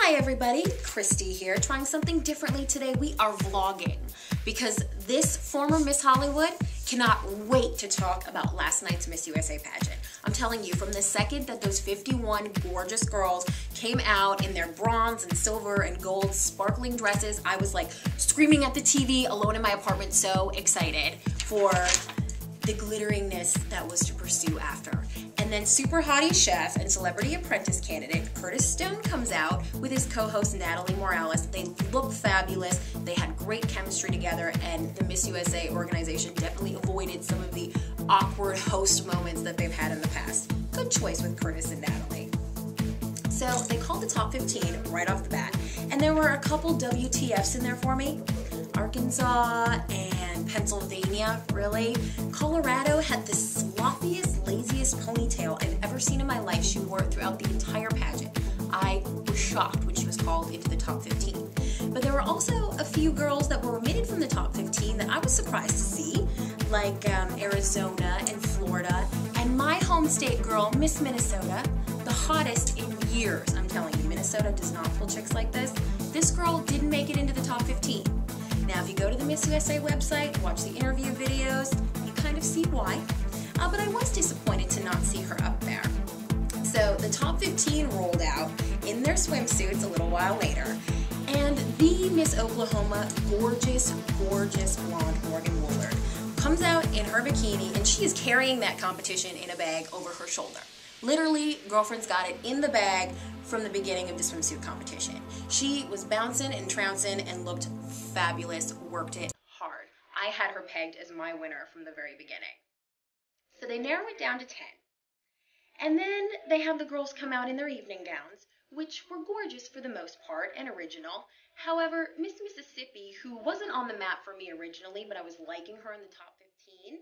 Hi everybody, Christy here, trying something differently today. We are vlogging because this former Miss Hollywood cannot wait to talk about last night's Miss USA pageant. I'm telling you, from the second that those 51 gorgeous girls came out in their bronze and silver and gold sparkling dresses, I was like screaming at the TV alone in my apartment, so excited for the glitteringness that was to pursue after. And then super hottie chef and celebrity apprentice candidate Curtis Stone comes out with his co-host Natalie Morales. They look fabulous, they had great chemistry together, and the Miss USA organization definitely avoided some of the awkward host moments that they've had in the past. Good choice with Curtis and Natalie. So they called the top 15 right off the bat, and there were a couple WTFs in there for me. Arkansas and Pennsylvania, really. Colorado had the sloppiest, laziest ponytail I've ever seen in my life. She wore it throughout the entire pageant. I was shocked when she was called into the top 15. But there were also a few girls that were omitted from the top 15 that I was surprised to see, like Arizona and Florida, and my home state girl, Miss Minnesota, the hottest in years. I'm telling you, Minnesota does not pull chicks like this. This girl didn't make it into the top 15. Now, if you go to the Miss USA website, watch the interview videos, you kind of see why. But I was disappointed to not see her up there. So the top 15 rolled out in their swimsuits a little while later. And the Miss Oklahoma, gorgeous, gorgeous blonde Morgan Woolard comes out in her bikini, and she is carrying that competition in a bag over her shoulder. Literally, girlfriend's got it in the bag from the beginning of the swimsuit competition. She was bouncing and trouncing and looked fabulous, worked it hard. I had her pegged as my winner from the very beginning. So they narrow it down to 10. And then they have the girls come out in their evening gowns, which were gorgeous for the most part and original. However, Miss Mississippi, who wasn't on the map for me originally, but I was liking her in the top 15,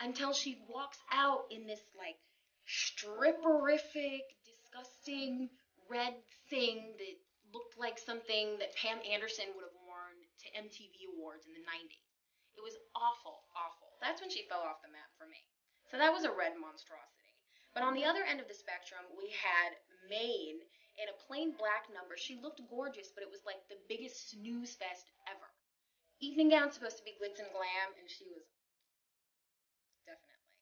until she walks out in this like stripperific, disgusting red thing that looked like something that Pam Anderson would have worn to MTV Awards in the 90s. It was awful, awful. That's when she fell off the map for me. So that was a red monstrosity. But on the other end of the spectrum, we had Maine in a plain black number. She looked gorgeous, but it was like the biggest snooze fest ever. Evening gown supposed to be glitz and glam, and she was definitely.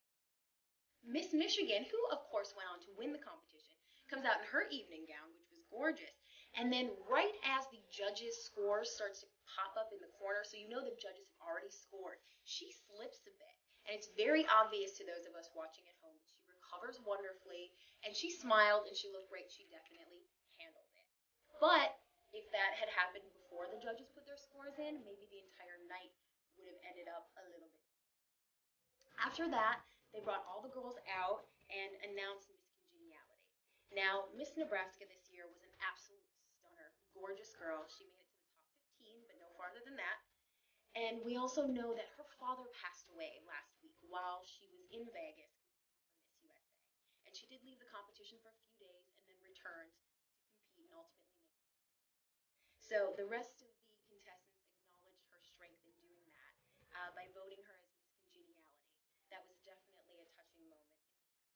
Miss Michigan, who of course went on to win the competition, comes out in her evening gown, which was gorgeous. And then right as the judges' score starts to pop up in the corner, so you know the judges have already scored, she slips a bit. And it's very obvious to those of us watching at home. She recovers wonderfully, and she smiled, and she looked great. She definitely handled it. But if that had happened before the judges put their scores in, maybe the entire night would have ended up a little bit different. After that, they brought all the girls out and announced Miss Congeniality. Now, Miss Nebraska this year was an absolute stunner, gorgeous girl. She made it to the top 15, but no farther than that. And we also know that her father passed away last week while she was in Vegas for Miss USA. And she did leave the competition for a few days and then returned to compete and ultimately make it. So the rest of the contestants acknowledged her strength in doing that by voting her as Miss Congeniality. That was definitely a touching moment in the pageant.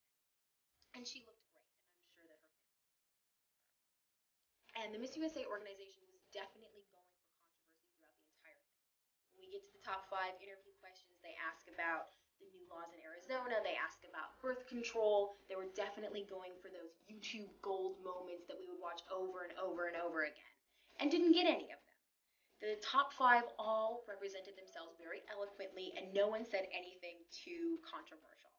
And she looked great, and I'm sure that her family was her. And the Miss USA organization was definitely going for controversy throughout the entire thing. When we get to the top 5 interview questions, they ask about the new laws in Arizona, they ask about birth control. They were definitely going for those YouTube gold moments that we would watch over and over and over again, and didn't get any of them. The top 5 all represented themselves very eloquently, and no one said anything too controversial.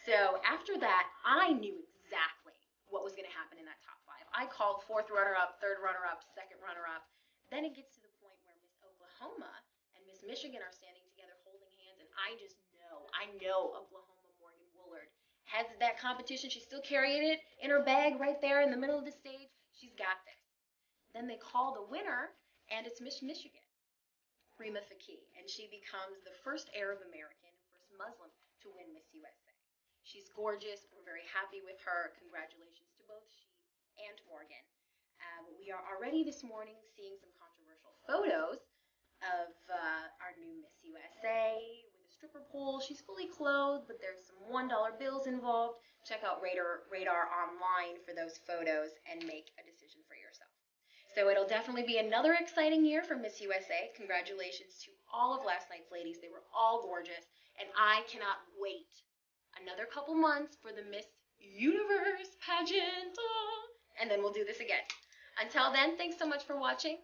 So after that, I knew exactly what was going to happen in that top 5. I called 4th runner-up, 3rd runner-up, 2nd runner-up. Then it gets to the point where Miss Oklahoma and Miss Michigan are standing together holding hands, and I know Oklahoma Morgan Woolard heads that competition. She's still carrying it in her bag right there in the middle of the stage. She's got this. Then they call the winner, and it's Miss Michigan, Rima Fakih, and she becomes the first Arab American, first Muslim to win Miss USA. She's gorgeous. We're very happy with her. Congratulations to both she and Morgan. We are already this morning seeing some controversial photos of our new Miss USA with a stripper pole. She's fully clothed, but there's some $1 bills involved. Check out Radar online for those photos and make a decision for yourself. So it'll definitely be another exciting year for Miss USA. Congratulations to all of last night's ladies. They were all gorgeous, and I cannot wait another couple months for the Miss Universe pageant. And then we'll do this again. Until then, thanks so much for watching.